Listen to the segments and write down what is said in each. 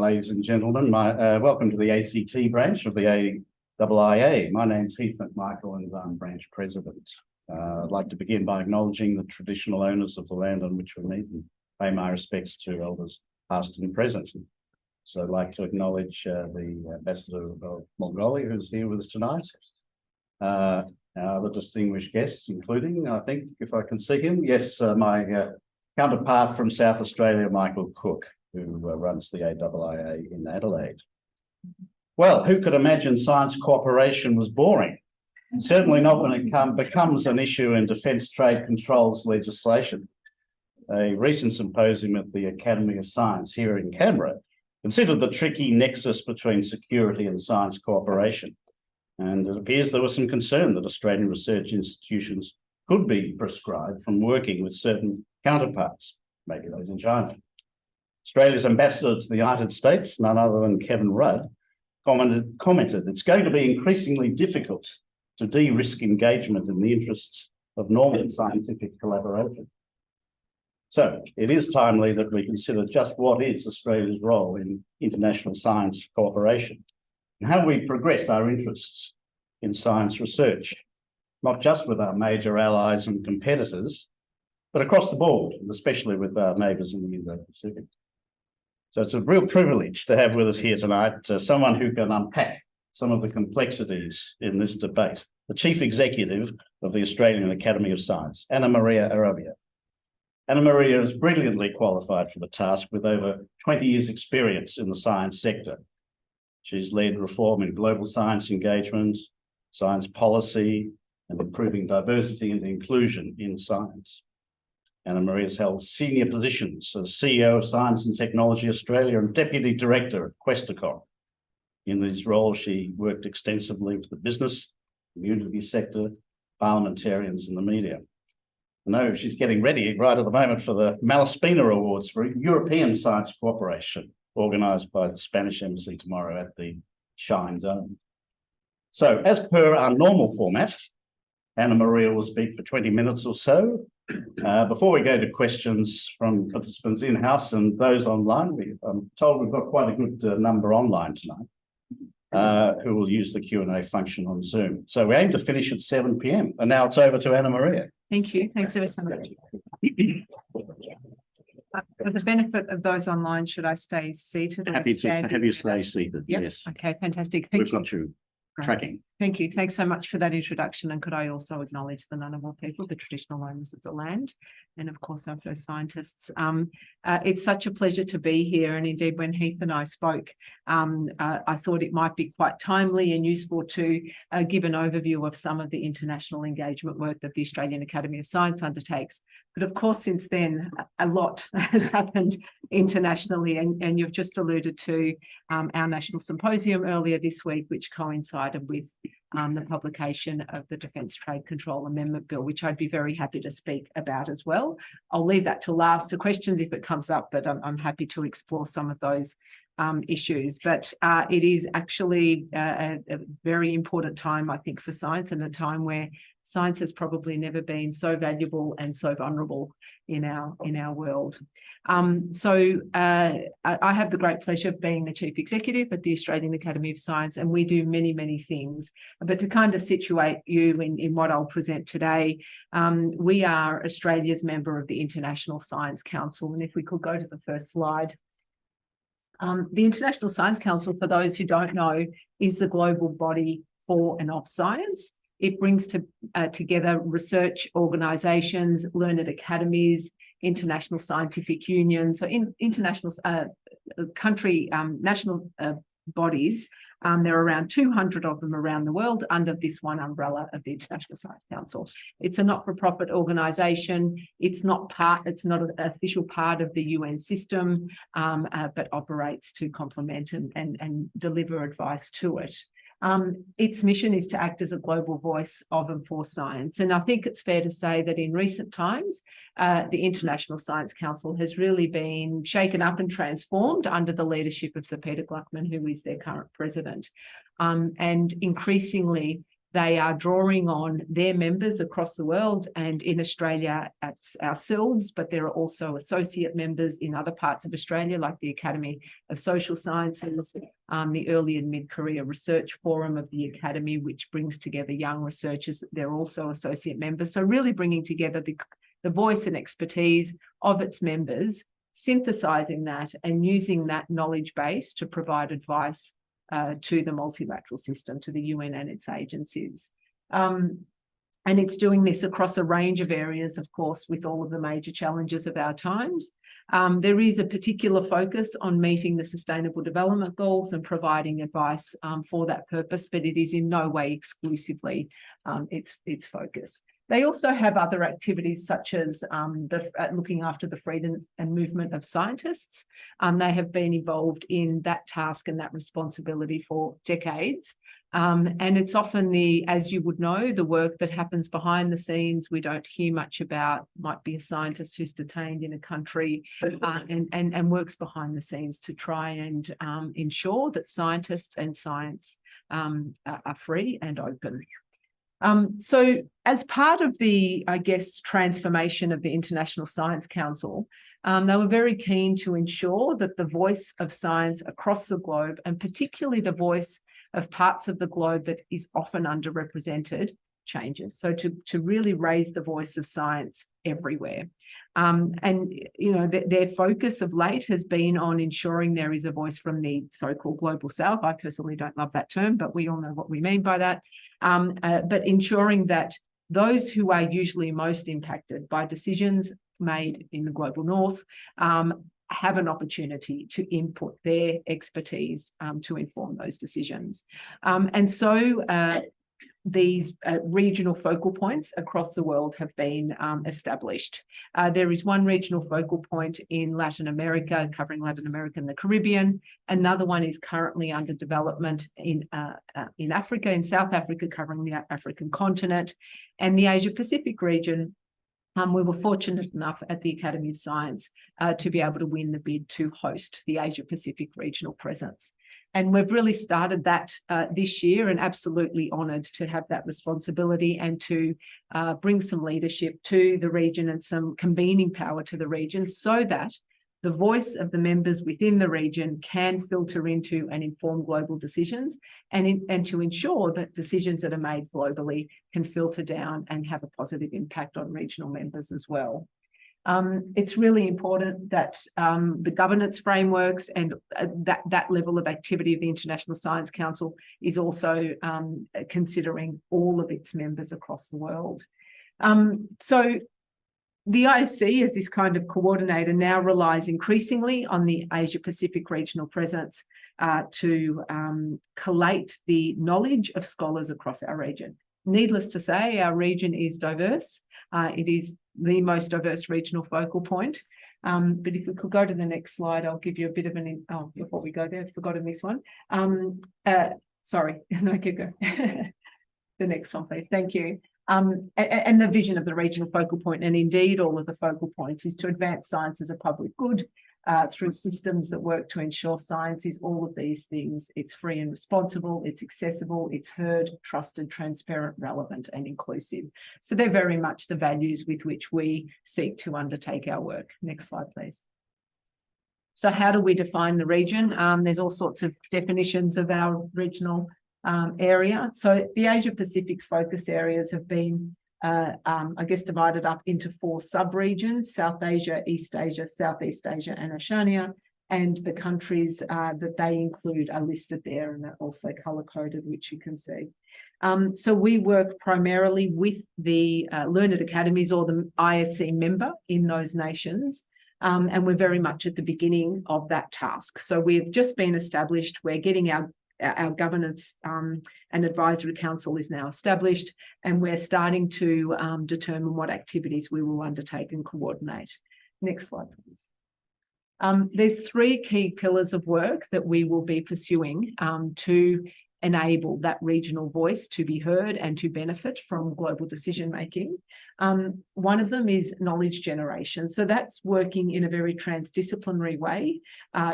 ladies and gentlemen. Welcome to the ACT branch of the AIIA. My name's Heath McMichael and I'm branch president. I'd like to begin by acknowledging the traditional owners of the land on which we meet and pay my respects to elders past and present. So I'd like to acknowledge the Ambassador of Mongolia who's here with us tonight. Our other distinguished guests, including, I think, if I can see him, yes, my counterpart from South Australia, Michael Cook, who runs the AIIA in Adelaide. Well, who could imagine science cooperation was boring? Certainly not when it becomes an issue in defence trade controls legislation. A recent symposium at the Academy of Science here in Canberra considered the tricky nexus between security and science cooperation. And it appears there was some concern that Australian research institutions could be prescribed from working with certain counterparts, maybe those in China. Australia's ambassador to the United States, none other than Kevin Rudd, commented, it's going to be increasingly difficult to de-risk engagement in the interests of normal scientific collaboration. So it is timely that we consider just what is Australia's role in international science cooperation and how we progress our interests in science research, not just with our major allies and competitors, but across the board, and especially with our neighbours in the Indo-Pacific. So it's a real privilege to have with us here tonight someone who can unpack some of the complexities in this debate, the Chief Executive of the Australian Academy of Science, Anna Maria Arabia. Anna Maria is brilliantly qualified for the task with over 20 years' experience in the science sector. She's led reform in global science engagement, science policy, and improving diversity and inclusion in science. Anna Maria has held senior positions as CEO of Science and Technology Australia and Deputy Director of Questacon. In these roles, she worked extensively with the business, community sector, parliamentarians and the media. I know she's getting ready right at the moment for the Malaspina Awards for European Science Cooperation, organised by the Spanish Embassy tomorrow at the Shine Zone. So, as per our normal format, Anna Maria will speak for 20 minutes or so. Before we go to questions from participants in-house and those online, I'm told we've got quite a good number online tonight who will use the Q&A function on Zoom. So we aim to finish at 7 p.m. And now it's over to Anna Maria. Thank you. Thanks ever so much. For the benefit of those online, should I stay seated? Or Happy to have you stay seated, yep. Yes. Okay, fantastic. Thank you. We've got you tracking. Thank you. Thanks so much for that introduction. And could I also acknowledge the Ngunnawal people, the traditional owners of the land, and of course our fellow scientists. It's such a pleasure to be here. And indeed, when Heath and I spoke, I thought it might be quite timely and useful to give an overview of some of the international engagement work that the Australian Academy of Science undertakes. But of course, since then, a lot has happened internationally, and you've just alluded to our national symposium earlier this week, which coincided with the publication of the Defence Trade Control Amendment Bill, which I'd be very happy to speak about as well. I'll leave that to last to questions if it comes up, but I'm happy to explore some of those issues. But it is actually a very important time, I think, for science, and a time where science has probably never been so valuable and so vulnerable in our world. So I have the great pleasure of being the Chief Executive at the Australian Academy of Science, and we do many, many things. But to kind of situate you in what I'll present today, we are Australia's member of the International Science Council. And if we could go to the first slide. The International Science Council, for those who don't know, is the global body for and of science. It brings together research organisations, learned academies, international scientific unions, so international national bodies. There are around 200 of them around the world under this one umbrella of the International Science Council. It's a not-for-profit organisation. It's not an official part of the UN system, but operates to complement and deliver advice to it. Its mission is to act as a global voice of and for science. And I think it's fair to say that in recent times, the International Science Council has really been shaken up and transformed under the leadership of Sir Peter Gluckman, who is their current president. And increasingly, They are drawing on their members across the world, and in Australia, it's ourselves, but there are also associate members in other parts of Australia, like the Academy of Social Sciences, the Early and Mid-Career Research Forum of the Academy, which brings together young researchers. They're also associate members. So really bringing together the voice and expertise of its members, synthesizing that and using that knowledge base to provide advice to the multilateral system, to the UN and its agencies. And it's doing this across a range of areas, of course, with all of the major challenges of our times. There is a particular focus on meeting the Sustainable Development Goals and providing advice for that purpose, but it is in no way exclusively its focus. They also have other activities such as looking after the freedom and movement of scientists. They have been involved in that task and that responsibility for decades. And it's often as you would know, the work that happens behind the scenes we don't hear much about. Might be a scientist who's detained in a country and works behind the scenes to try and ensure that scientists and science are free and open. So as part of the, I guess, transformation of the International Science Council, they were very keen to ensure that the voice of science across the globe, and particularly the voice of parts of the globe that is often underrepresented, changes. So to really raise the voice of science everywhere. And, you know, their focus of late has been on ensuring there is a voice from the so-called Global South. I personally don't love that term, but we all know what we mean by that. But ensuring that those who are usually most impacted by decisions made in the Global North have an opportunity to input their expertise to inform those decisions. And so these regional focal points across the world have been established. There is one regional focal point in Latin America, covering Latin America and the Caribbean. Another one is currently under development in Africa, in South Africa, covering the African continent, and the Asia Pacific region. We were fortunate enough at the Academy of Science to be able to win the bid to host the Asia Pacific regional presence. And we've really started that this year, and absolutely honoured to have that responsibility and to bring some leadership to the region and some convening power to the region, so that the voice of the members within the region can filter into and inform global decisions, and to ensure that decisions that are made globally can filter down and have a positive impact on regional members as well. It's really important that the governance frameworks and that level of activity of the International Science Council is also considering all of its members across the world. So the ISC, as this kind of coordinator, now relies increasingly on the Asia Pacific regional presence to collate the knowledge of scholars across our region. Needless to say, our region is diverse. It is the most diverse regional focal point. But if we could go to the next slide, I'll give you a bit of before we go there, I've forgotten this one. Sorry, no, keep going. The next one, please. Thank you. And the vision of the regional focal point, and indeed all of the focal points, is to advance science as a public good through systems that work to ensure science is all of these things. It's free and responsible, it's accessible, it's heard, trusted, transparent, relevant, and inclusive. So they're very much the values with which we seek to undertake our work. Next slide, please. So how do we define the region? There's all sorts of definitions of our regional area. So the Asia Pacific focus areas have been, I guess, divided up into 4 sub-regions: South Asia, East Asia, Southeast Asia, and Oceania. And the countries that they include are listed there, and they're also colour-coded, which you can see. So we work primarily with the learned academies or the ISC member in those nations. And we're very much at the beginning of that task. So we've just been established. We're getting our governance and advisory council is now established, and we're starting to determine what activities we will undertake and coordinate. Next slide, please. There's 3 key pillars of work that we will be pursuing to enable that regional voice to be heard and to benefit from global decision making. One of them is knowledge generation. So that's working in a very transdisciplinary way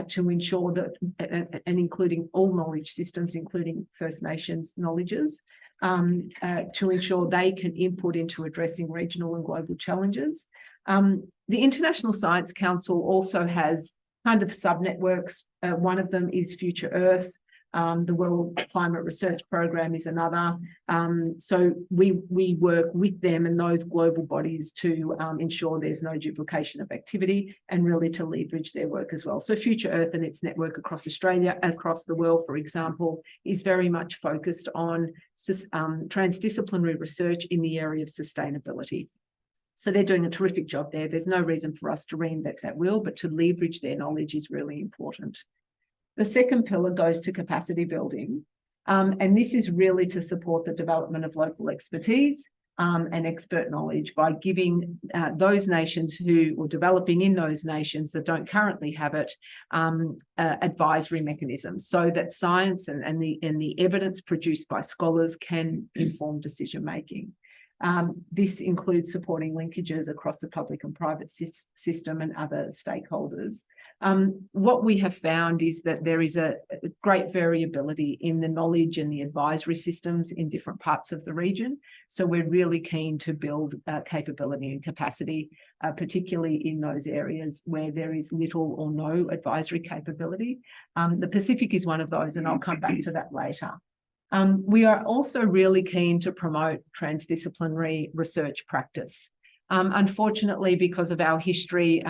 to ensure that, and including all knowledge systems, including First Nations knowledges, to ensure they can input into addressing regional and global challenges. The International Science Council also has kind of sub-networks. One of them is Future Earth. The World Climate Research Program is another. So we work with them and those global bodies to ensure there's no duplication of activity and really to leverage their work as well. So Future Earth and its network across Australia, across the world, for example, is very much focused on transdisciplinary research in the area of sustainability. So they're doing a terrific job there. There's no reason for us to reinvent that wheel, but to leverage their knowledge is really important. The second pillar goes to capacity building, and this is really to support the development of local expertise and expert knowledge by giving those nations who are developing in those nations that don't currently have it advisory mechanisms so that science and the evidence produced by scholars can inform decision making. This includes supporting linkages across the public and private system and other stakeholders. What we have found is that there is a great variability in the knowledge and the advisory systems in different parts of the region. So we're really keen to build capability and capacity, particularly in those areas where there is little or no advisory capability. The Pacific is one of those, and I'll come back to that later. We are also really keen to promote transdisciplinary research practice. Unfortunately, because of our history,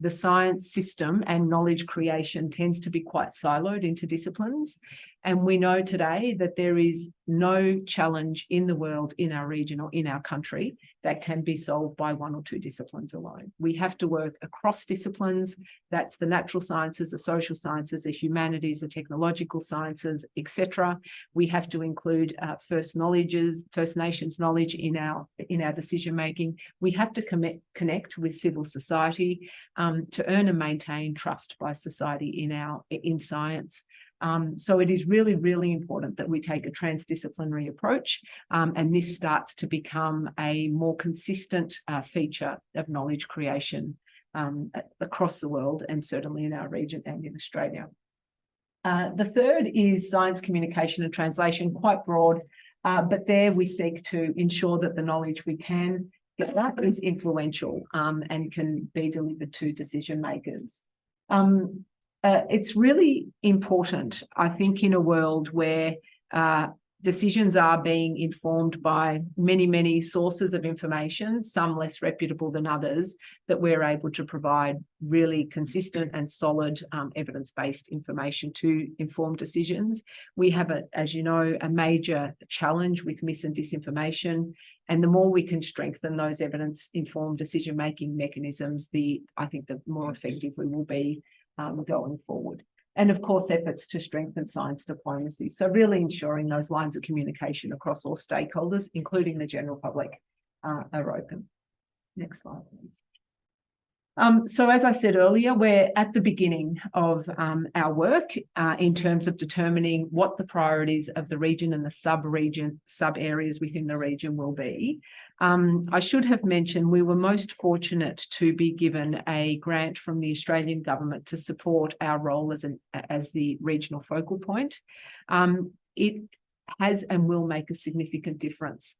the science system and knowledge creation tends to be quite siloed into disciplines. And we know today that there is no challenge in the world, in our region or in our country that can be solved by one or two disciplines alone. We have to work across disciplines. That's the natural sciences, the social sciences, the humanities, the technological sciences, etc. We have to include First Nations knowledge in our decision making. We have to connect with civil society to earn and maintain trust by society in science. So it is really, really important that we take a transdisciplinary approach, and this starts to become a more consistent feature of knowledge creation across the world and certainly in our region and in Australia. The third is science communication and translation, quite broad, but there we seek to ensure that the knowledge we can get that is influential and can be delivered to decision makers. It's really important, I think, in a world where decisions are being informed by many, many sources of information, some less reputable than others, that we're able to provide really consistent and solid evidence-based information to inform decisions. We have, as you know, a major challenge with mis and disinformation. And the more we can strengthen those evidence-informed decision-making mechanisms, I think the more effective we will be going forward. And of course, efforts to strengthen science diplomacy. So really ensuring those lines of communication across all stakeholders, including the general public, are open. Next slide, please. So as I said earlier, we're at the beginning of our work in terms of determining what the priorities of the region and the sub-areas within the region will be. I should have mentioned we were most fortunate to be given a grant from the Australian government to support our role as the regional focal point. It has and will make a significant difference.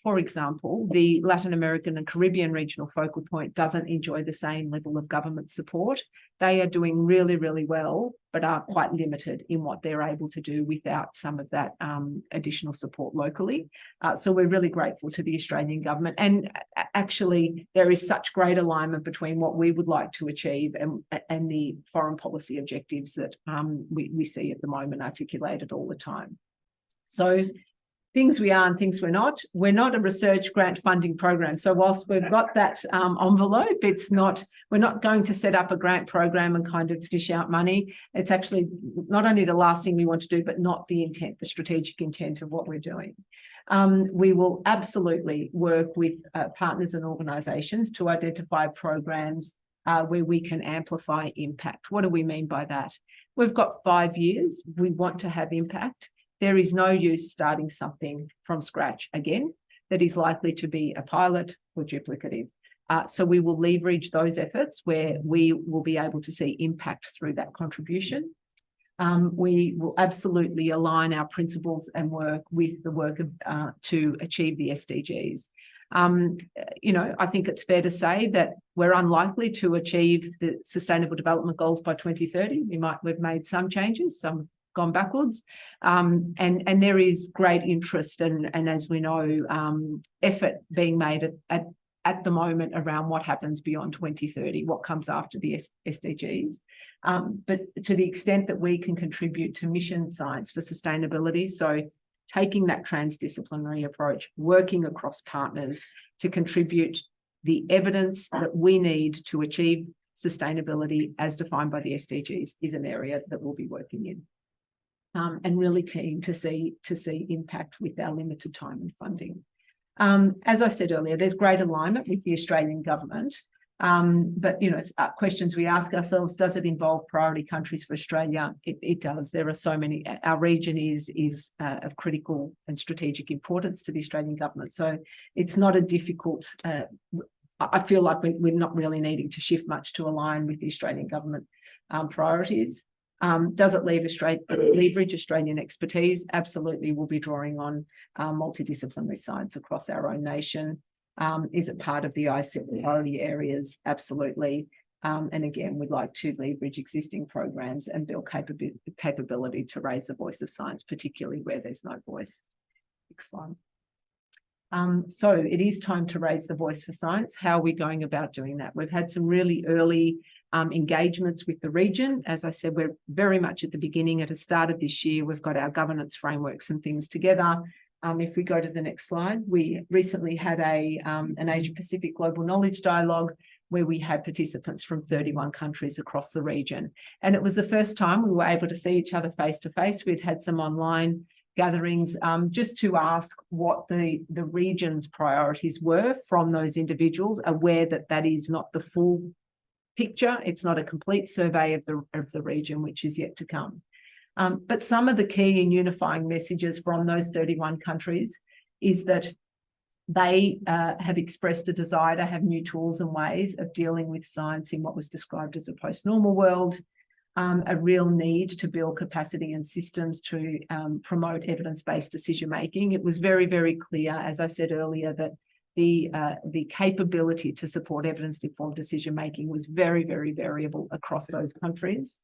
For example, the Latin American and Caribbean regional focal point doesn't enjoy the same level of government support. They are doing really, really well, but are quite limited in what they're able to do without some of that additional support locally. So we're really grateful to the Australian government. And actually, there is such great alignment between what we would like to achieve and the foreign policy objectives that we see at the moment articulated all the time. So things we are and things we're not. We're not a research grant funding program. So whilst we've got that envelope, we're not going to set up a grant program and kind of dish out money. It's actually not only the last thing we want to do, but not the intent, the strategic intent of what we're doing. We will absolutely work with partners and organisations to identify programs where we can amplify impact. What do we mean by that? We've got 5 years. We want to have impact. There is no use starting something from scratch again that is likely to be a pilot or duplicative. So we will leverage those efforts where we will be able to see impact through that contribution. We will absolutely align our principles and work with the work of, to achieve the SDGs. I think it's fair to say that we're unlikely to achieve the Sustainable Development Goals by 2030. We've made some changes, some gone backwards, and there is great interest and as we know, effort being made at the moment around what happens beyond 2030, what comes after the SDGs. But to the extent that we can contribute to mission science for sustainability, so taking that transdisciplinary approach, working across partners to contribute the evidence that we need to achieve sustainability as defined by the SDGs is an area that we'll be working in. And really keen to see impact with our limited time and funding. As I said earlier, there's great alignment with the Australian government. But, questions we ask ourselves, does it involve priority countries for Australia? It does. There are so many. Our region is of critical and strategic importance to the Australian government. So it's not a difficult, I feel like we're not really needing to shift much to align with the Australian government priorities. Does it leverage Australian expertise? Absolutely. We'll be drawing on multidisciplinary science across our own nation. Is it part of the AIIA priority areas? Absolutely. And again, we'd like to leverage existing programs and build capability to raise the voice of science, particularly where there's no voice. Next slide. So it is time to raise the voice for science. How are we going about doing that? We've had some really early engagements with the region. As I said, we're very much at the beginning. At the start of this year, we've got our governance frameworks and things together. If we go to the next slide, we recently had an Asia Pacific Global Knowledge Dialogue where we had participants from 31 countries across the region. And it was the first time we were able to see each other face to face. We'd had some online gatherings just to ask what the region's priorities were from those individuals, aware that that is not the full picture. It's not a complete survey of the region, which is yet to come. But some of the key and unifying messages from those 31 countries is that they have expressed a desire to have new tools and ways of dealing with science in what was described as a post-normal world, a real need to build capacity and systems to promote evidence-based decision-making. It was very, very clear, as I said earlier, that the capability to support evidence-informed decision-making was very, very variable across those countries.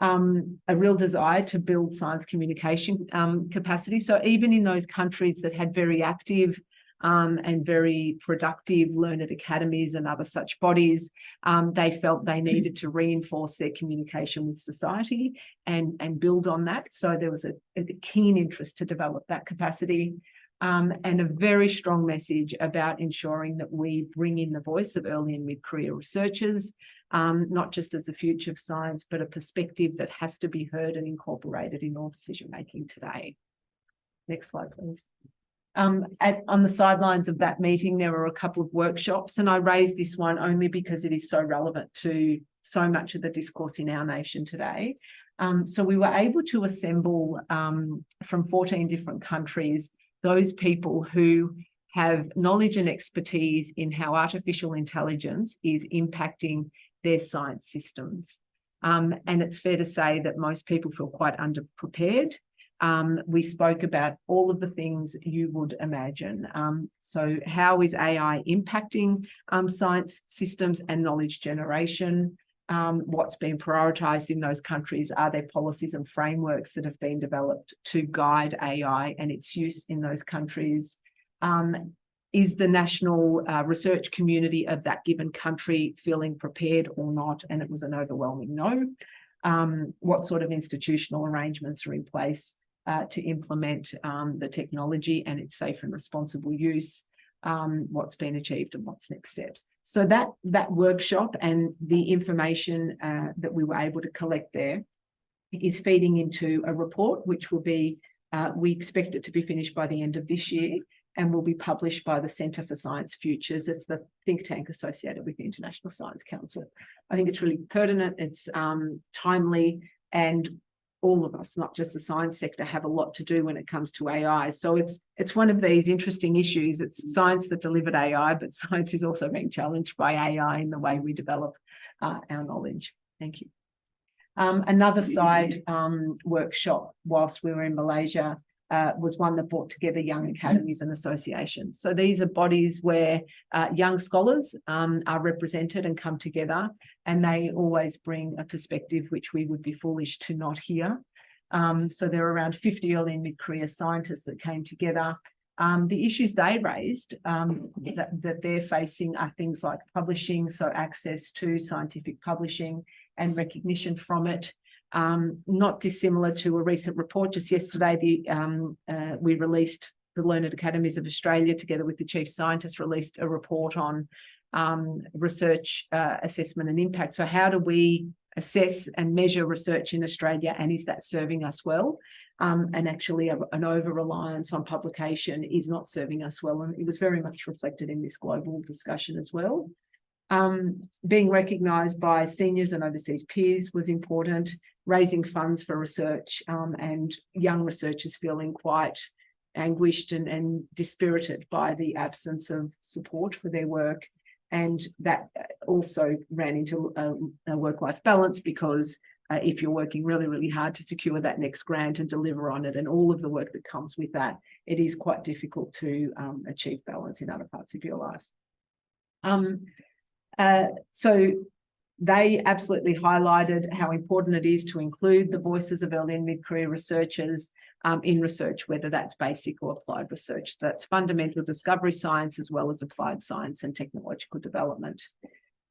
A real desire to build science communication capacity. So even in those countries that had very active and very productive learned academies and other such bodies, they felt they needed to reinforce their communication with society and build on that. So there was a keen interest to develop that capacity. And a very strong message about ensuring that we bring in the voice of early and mid-career researchers, not just as a future of science, but a perspective that has to be heard and incorporated in all decision-making today. Next slide, please. On the sidelines of that meeting, there were a couple of workshops, and I raise this one only because it is so relevant to so much of the discourse in our nation today. So we were able to assemble from 14 different countries those people who have knowledge and expertise in how artificial intelligence is impacting their science systems. And it's fair to say that most people feel quite underprepared. We spoke about all of the things you would imagine. So how is AI impacting science systems and knowledge generation? What's been prioritised in those countries? Are there policies and frameworks that have been developed to guide AI and its use in those countries? Is the national research community of that given country feeling prepared or not? And it was an overwhelming no. What sort of institutional arrangements are in place to implement the technology and its safe and responsible use? What's been achieved and what's next steps? So that workshop and the information that we were able to collect there is feeding into a report, which will be, we expect it to be finished by the end of this year and will be published by the Centre for Science Futures. It's the think tank associated with the International Science Council. I think it's really pertinent, it's timely, and all of us, not just the science sector, have a lot to do when it comes to AI. So it's one of these interesting issues. It's science that delivered AI, but science is also being challenged by AI in the way we develop our knowledge. Thank you. Another side workshop whilst we were in Malaysia was one that brought together young academies and associations. So these are bodies where young scholars are represented and come together, and they always bring a perspective which we would be foolish to not hear. So there are around 50 early and mid-career scientists that came together. The issues they raised that they're facing are things like publishing, so access to scientific publishing and recognition from it. Not dissimilar to a recent report just yesterday, we released, the Learned Academies of Australia together with the Chief Scientist released a report on research assessment and impact. So how do we assess and measure research in Australia, and is that serving us well? And actually an over-reliance on publication is not serving us well, and it was very much reflected in this global discussion as well. Being recognised by seniors and overseas peers was important, raising funds for research, and young researchers feeling quite anguished and dispirited by the absence of support for their work. And that also ran into a work-life balance, because if you're working really, really hard to secure that next grant and deliver on it and all of the work that comes with that, it is quite difficult to achieve balance in other parts of your life. So they absolutely highlighted how important it is to include the voices of early and mid-career researchers in research, whether that's basic or applied research. That's fundamental discovery science as well as applied science and technological development.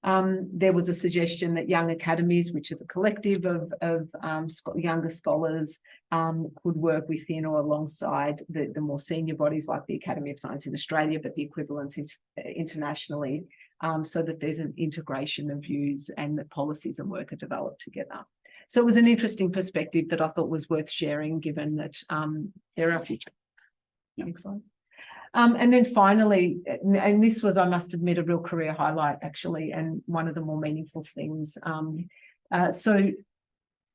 There was a suggestion that young academies, which are the collective of younger scholars, could work within or alongside the more senior bodies like the Academy of Science in Australia, but the equivalents internationally, so that there's an integration of views and that policies and work are developed together. So it was an interesting perspective that I thought was worth sharing, given that they're our future. Yeah. Next slide. And then finally, and this was, I must admit, a real career highlight, actually, and one of the more meaningful things. So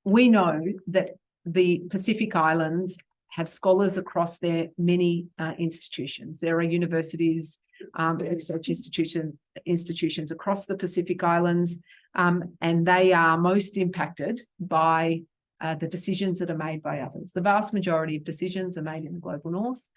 we know that the Pacific Islands have scholars across their many institutions. There are universities, research institutions across the Pacific Islands, and they are most impacted by the decisions that are made by others. The vast majority of decisions are made in the global north.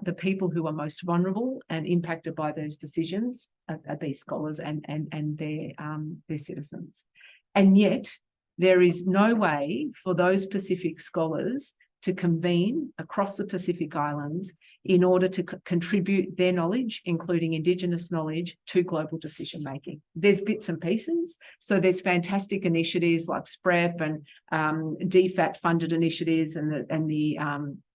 The people who are most vulnerable and impacted by those decisions are these scholars and their citizens. And yet there is no way for those Pacific scholars to convene across the Pacific Islands in order to contribute their knowledge, including Indigenous knowledge, to global decision-making. There's bits and pieces. So there's fantastic initiatives like SPREP and DFAT-funded initiatives and the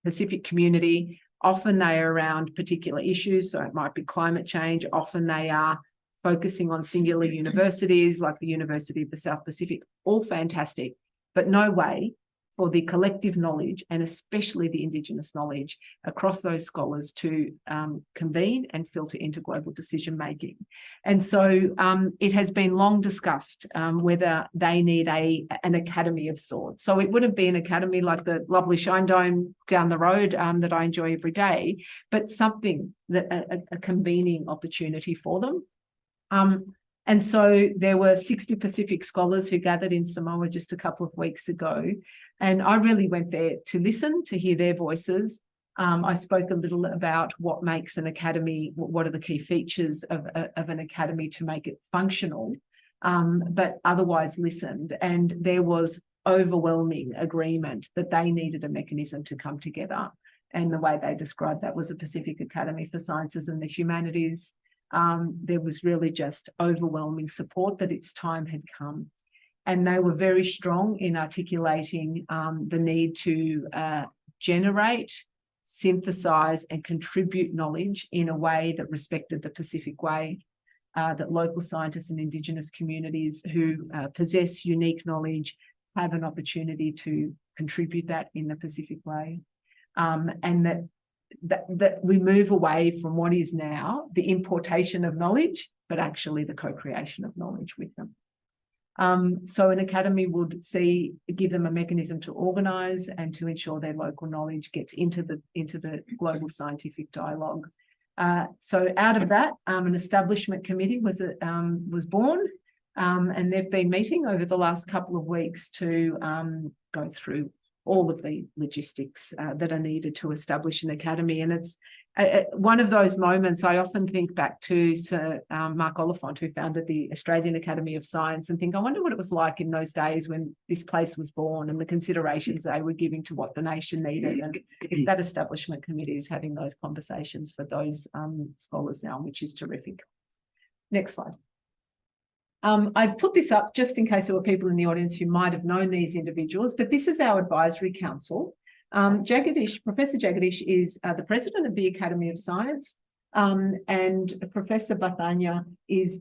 Pacific community. Often they are around particular issues. So it might be climate change. Often they are focusing on singular universities like the University of the South Pacific. All fantastic, but no way for the collective knowledge, and especially the Indigenous knowledge across those scholars to convene and filter into global decision-making. And so it has been long discussed whether they need an academy of sorts. So it wouldn't be an academy like the lovely Shine Dome down the road that I enjoy every day, but something that a convening opportunity for them. And so there were 60 Pacific scholars who gathered in Samoa just a couple of weeks ago. And I really went there to listen, to hear their voices. I spoke a little about what makes an academy, what are the key features of an academy to make it functional, but otherwise listened. And there was overwhelming agreement that they needed a mechanism to come together. And the way they described that was a Pacific Academy for Sciences and the Humanities. There was really just overwhelming support that its time had come. And they were very strong in articulating the need to generate, synthesize, and contribute knowledge in a way that respected the Pacific way, that local scientists and Indigenous communities who possess unique knowledge have an opportunity to contribute that in the Pacific way, and that we move away from what is now the importation of knowledge, but actually the co-creation of knowledge with them. So an academy would give them a mechanism to organise and to ensure their local knowledge gets into the global scientific dialogue. So out of that, an establishment committee was born, and they've been meeting over the last couple of weeks to go through all of the logistics that are needed to establish an academy. And it's one of those moments I often think back to Sir Mark Oliphant, who founded the Australian Academy of Science, and think, I wonder what it was like in those days when this place was born and the considerations they were giving to what the nation needed. And if that establishment committee is having those conversations for those scholars now, which is terrific. Next slide. I put this up just in case there were people in the audience who might have known these individuals, but this is our advisory council. Professor Jagadish is the president of the Academy of Science, and Professor Bathanya is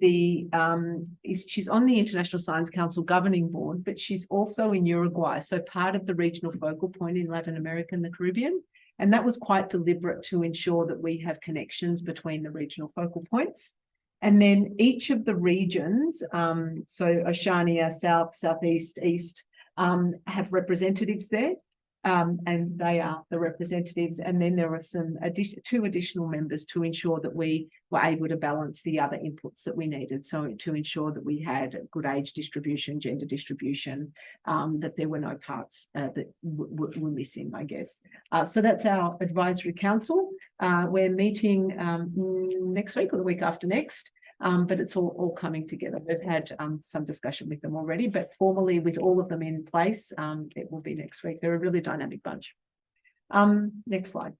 she's on the International Science Council governing board, but she's also in Uruguay, so part of the regional focal point in Latin America and the Caribbean. And that was quite deliberate to ensure that we have connections between the regional focal points. And then each of the regions, so Oceania, South, Southeast, East, have representatives there, and they are the representatives. And then there are two additional members to ensure that we were able to balance the other inputs that we needed. So to ensure that we had good age distribution, gender distribution, that there were no parts that were missing, I guess. So that's our advisory council. We're meeting next week or the week after next. But it's all coming together. We've had some discussion with them already, but formally with all of them in place, it will be next week. They're a really dynamic bunch. Next slide.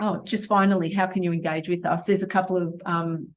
Oh, just finally, how can you engage with us? There's a couple of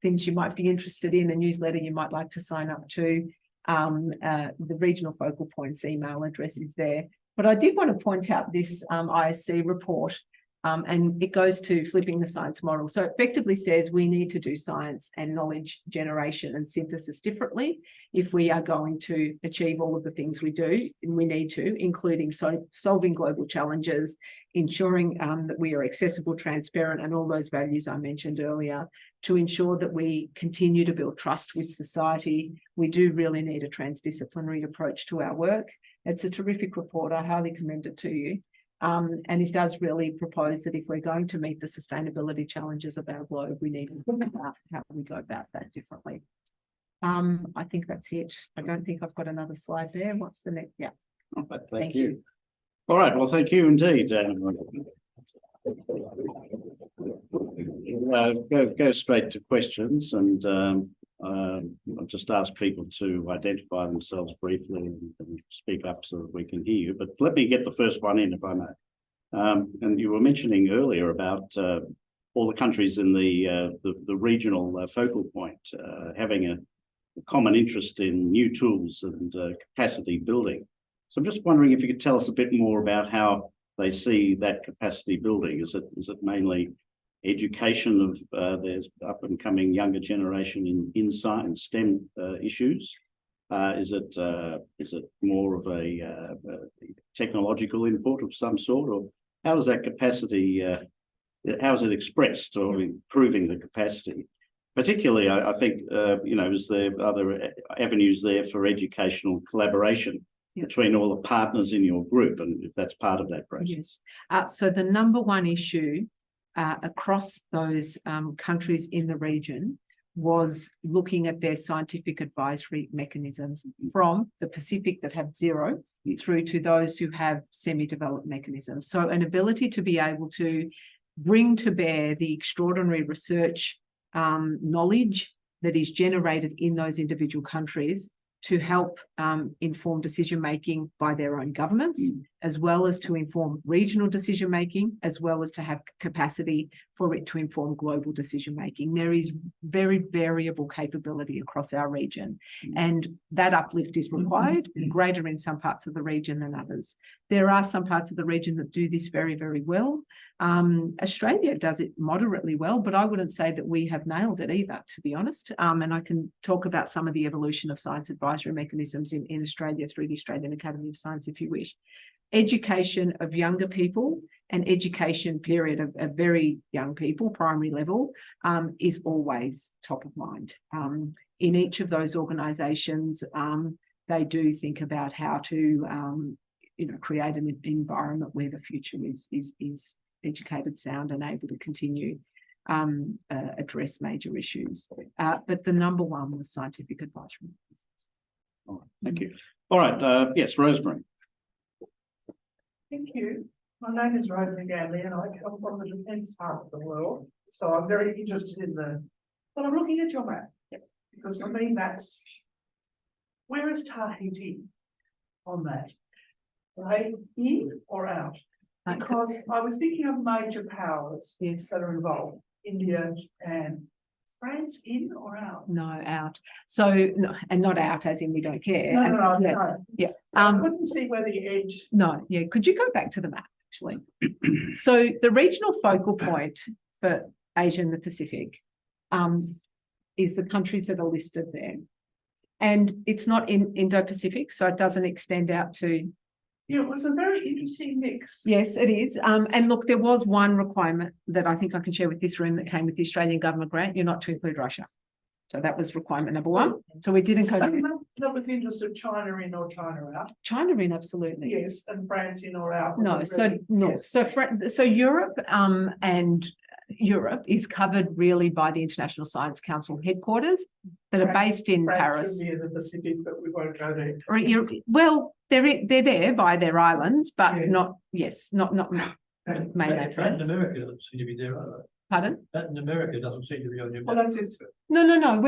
things you might be interested in, a newsletter you might like to sign up to. The regional focal points email address is there. But I did want to point out this ISC report. And it goes to flipping the science model. So it effectively says we need to do science and knowledge generation and synthesis differently if we are going to achieve all of the things we do and we need to, including solving global challenges, ensuring that we are accessible, transparent, and all those values I mentioned earlier. To ensure that we continue to build trust with society, we do really need a transdisciplinary approach to our work. It's a terrific report. I highly commend it to you. And it does really propose that if we're going to meet the sustainability challenges of our globe, we need to think about how we go about that differently. I think that's it. I don't think I've got another slide there. What's the next? Yeah. Thank you. All right. Well, thank you indeed. Go straight to questions, and I'll just ask people to identify themselves briefly and speak up so that we can hear you. But let me get the first one in, if I may. And you were mentioning earlier about all the countries in the regional focal point having a common interest in new tools and capacity building. So I'm just wondering if you could tell us a bit more about how they see that capacity building. Is it mainly education of there's up and coming younger generation in science, STEM issues? Is it more of a technological input of some sort, or how does that capacity? How is it expressed or improving the capacity? Particularly, I think is there other avenues there for educational collaboration between all the partners in your group, and if that's part of that process? Yes. So the number one issue across those countries in the region was looking at their scientific advisory mechanisms from the Pacific that have zero through to those who have semi-developed mechanisms. So an ability to be able to bring to bear the extraordinary research knowledge that is generated in those individual countries to help inform decision-making by their own governments, as well as to inform regional decision-making, as well as to have capacity for it to inform global decision-making. There is very variable capability across our region, and that uplift is required, greater in some parts of the region than others. There are some parts of the region that do this very, very well. Australia does it moderately well, but I wouldn't say that we have nailed it either, to be honest. And I can talk about some of the evolution of science advisory mechanisms in Australia through the Australian Academy of Science, if you wish. Education of younger people and education period of very young people, primary level, is always top of mind. in each of those organisations, they do think about how to, create an environment where the future is educated, sound, and able to continue address major issues. But the number one was scientific advisory. All right, thank you. All right, yes, Rosemary. Thank you. My name is Rosemary Ganley and I come from the defence part of the world. So I'm very interested in but I'm looking at your map. Because for me, maps, where is Tahiti on that? Are they in or out? Because I was thinking of major powers that are involved. India, Japan, France in or out? No, out. So, no, and not out as in we don't care. No. Yeah. I couldn't see where the edge. No, yeah. Could you go back to the map, actually? So the regional focal point for Asia and the Pacific is the countries that are listed there. And it's not in Indo-Pacific, so it doesn't extend out to... Yeah, it was a very interesting mix. Yes, it is. And look, there was one requirement that I think I can share with this room that came with the Australian government grant. You're not to include Russia. So that was requirement number one. So we didn't go... That was the interest of China in or China out. China in, absolutely. Yes, and France in or out. No, so no. Yes. So Europe and Europe is covered really by the International Science Council headquarters that are based in Paris. Near the Pacific, but we won't go there. Well, they're there by their islands, but not mainland France. Latin America doesn't seem to be there either. Pardon? Latin America doesn't seem to be on your Well, map. that's it. No.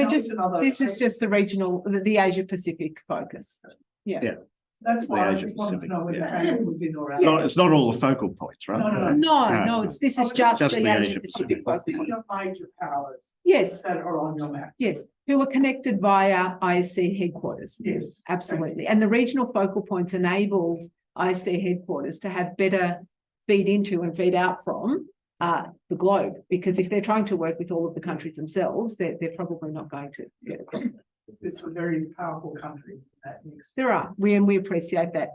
This is just the regional, the Asia Pacific focus. Yeah. That's why I just wanted to know whether Japan was in or out. It's not all the focal points, right? No. This is just the the Asia Asia Pacific Pacific. focus. These are major powers Yes. that are on your map. Yes. Who are connected via ISC headquarters. Yes. Absolutely. And the regional focal points enables ISC headquarters to have better feed into and feed out from the globe, because if they're trying to work with all of the countries themselves, they're probably not going to get across it. There's some very powerful countries in that mix. There are. We appreciate that,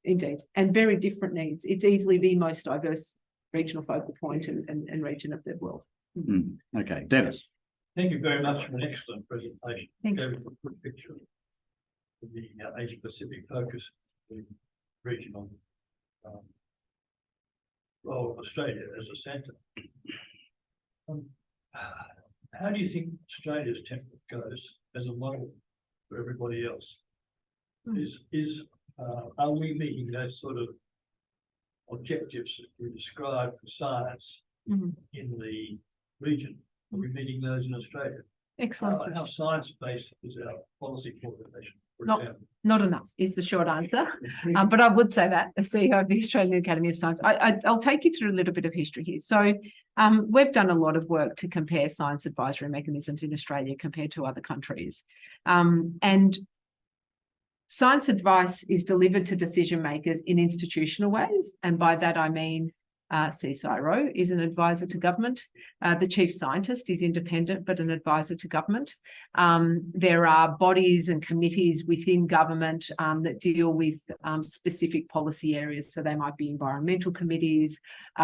indeed, and very different needs. It's easily the most diverse regional focal point and region of the world. Okay, Dennis. Thank you very much for an excellent presentation. Thank you. Very good picture of the Asia Pacific focus, the regional role of Australia as a centre. How do you think Australia's template goes as a model for everybody else? Are we meeting those sort of objectives that we describe for science in the region? Are we meeting those in Australia? Excellent. How science-based is our policy formulation, for Not- example? Not enough is the short answer. But I would say that as CEO of the Australian Academy of Science, I'll take you through a little bit of history here. So we've done a lot of work to compare science advisory mechanisms in Australia compared to other countries. And science advice is delivered to decision makers in institutional ways. And by that, I mean CSIRO is an advisor to government. The chief scientist is independent, but an advisor to government. There are bodies and committees within government that deal with specific policy areas. So they might be environmental committees,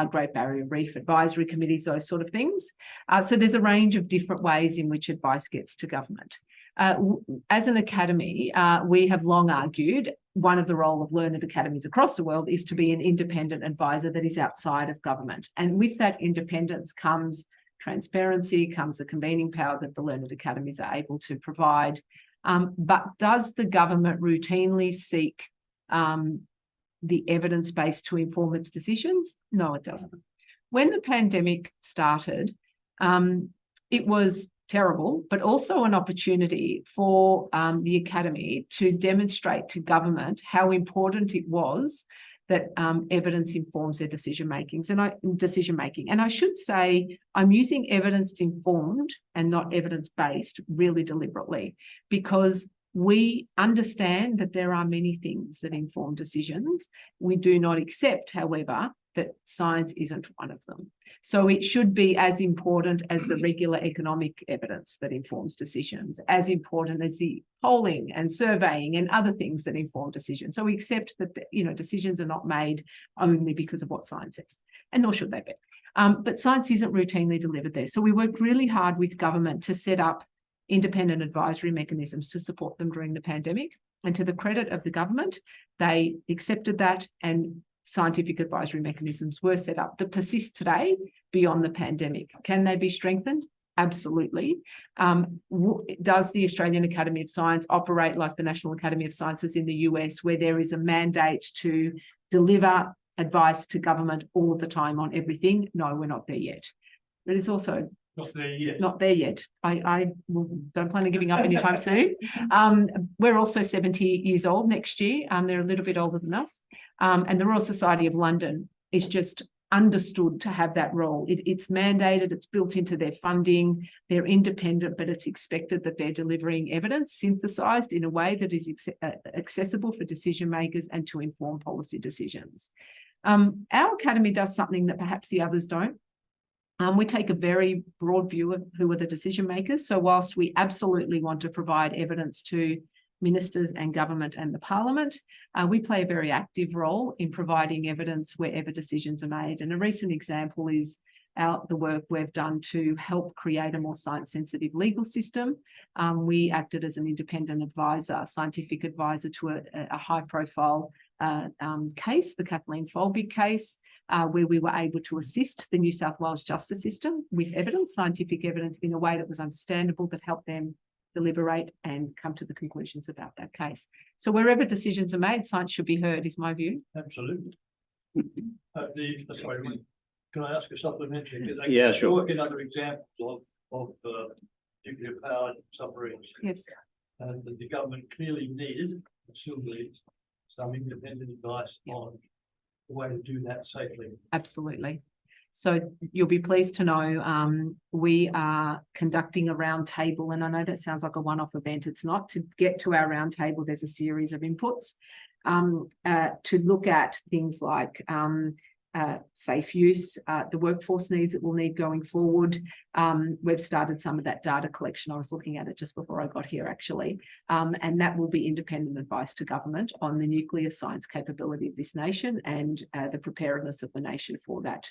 Great Barrier Reef advisory committees, those sort of things. So there's a range of different ways in which advice gets to government. As an academy, we have long argued one of the role of learned academies across the world is to be an independent advisor that is outside of government. And with that independence comes transparency, comes the convening power that the learned academies are able to provide. But does the government routinely seek the evidence base to inform its decisions? No, it doesn't. When the pandemic started, it was terrible, but also an opportunity for the Academy to demonstrate to government how important it was that evidence informs their decision making. And I should say I'm using evidence informed and not evidence based really deliberately, because we understand that there are many things that inform decisions. We do not accept, however, that science isn't one of them. So it should be as important as the regular economic evidence that informs decisions, as important as the polling and surveying and other things that inform decisions. So we accept that, decisions are not made only because of what science says, and nor should they be. But science isn't routinely delivered there. So we worked really hard with government to set up independent advisory mechanisms to support them during the pandemic. And to the credit of the government, they accepted that, and scientific advisory mechanisms were set up that persist today beyond the pandemic. Can they be strengthened? Absolutely. Does the Australian Academy of Science operate like the National Academy of Sciences in the US, where there is a mandate to deliver advice to government all of the time on everything? No, we're not there yet. But it's also Not there yet. not there yet. I don't plan on giving up anytime soon. We're also 70 years old next year. They're a little bit older than us. And the Royal Society of London is just understood to have that role. It's mandated, it's built into their funding, they're independent, but it's expected that they're delivering evidence synthesized in a way that is accessible for decision makers and to inform policy decisions. Our academy does something that perhaps the others don't. We take a very broad view of who are the decision makers. So whilst we absolutely want to provide evidence to ministers and government and the parliament, we play a very active role in providing evidence wherever decisions are made. And a recent example is the work we've done to help create a more science-sensitive legal system. We acted as an independent advisor, scientific advisor to a high-profile case, the Kathleen Folbig case, where we were able to assist the New South Wales justice system with evidence, scientific evidence, in a way that was understandable, that helped them deliberate and come to the conclusions about that case. So wherever decisions are made, science should be heard, is my view. Absolutely. Sorry, can I ask a supplementary? Yeah, sure. Work in other examples of nuclear powered submarines. Yes. And that the government clearly needed, and still needs, some independent advice on the way to do that safely. Absolutely. So you'll be pleased to know we are conducting a roundtable, and I know that sounds like a one-off event. It's not. To get to our roundtable, there's a series of inputs to look at things like safe use, the workforce needs that we'll need going forward. We've started some of that data collection. I was looking at it just before I got here, actually. And that will be independent advice to government on the nuclear science capability of this nation and the preparedness of the nation for that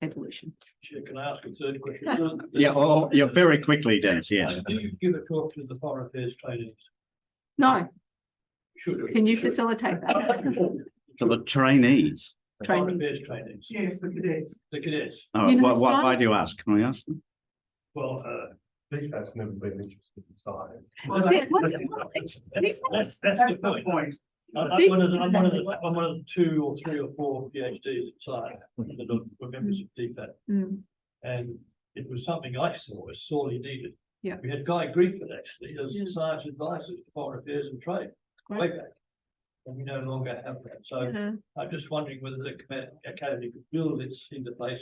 evolution. Chair, can I ask a third question? Yeah, you're very quickly, Dennis, yes. Do you give a talk to the foreign affairs trainees? No. Should. Can you facilitate that? For the trainees. Foreign Trainees. affairs trainees. Yes, the cadets. The cadets. Oh, You know, why do you ask? Can I ask? Well, That's never been interested in science. that's the point. I'm one of the 2 or 3 or 4 PhDs at science that were members of DFAT. And it was something I saw as sorely needed. Yeah. We had Guy Griffith actually as science advisor to foreign affairs and trade way back. And we no longer have that. So I'm just wondering whether the academy could build its interface.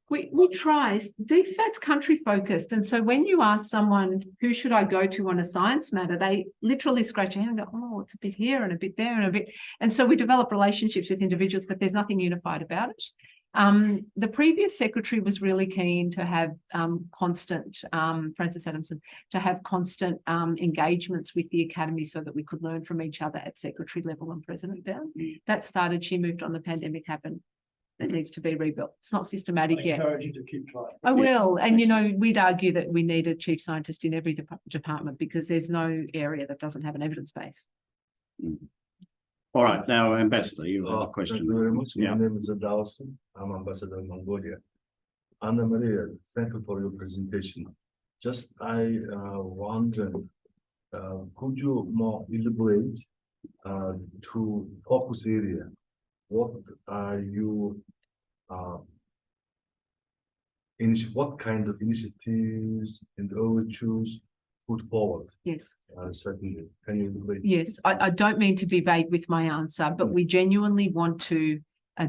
We try. DFAT's country focused, and so when you ask someone who should I go to on a science matter, they literally scratch their head and go, "Oh, it's a bit here and a bit there and a bit." And so we develop relationships with individuals, but there's nothing unified about it. The previous secretary was really keen to have constant, Francis Adamson, to have constant engagements with the academy so that we could learn from each other at secretary level and president down. That started, she moved on, the pandemic happened. That needs to be rebuilt. It's not systematic yet. I encourage you to keep trying. I will. And, you know, we'd argue that we need a chief scientist in every department because there's no area that doesn't have an evidence base. All right, now, Ambassador, you have a question. Thank you very much. Yeah. My name is Dawson. I'm Ambassador in Mongolia. Anna Maria, thank you for your presentation. Just I wonder, could you more elaborate to focus area? What are you what kind of initiatives and overtures put forward? Yes. Certainly. Can you elaborate? Yes. I don't mean to be vague with my answer, but we genuinely want to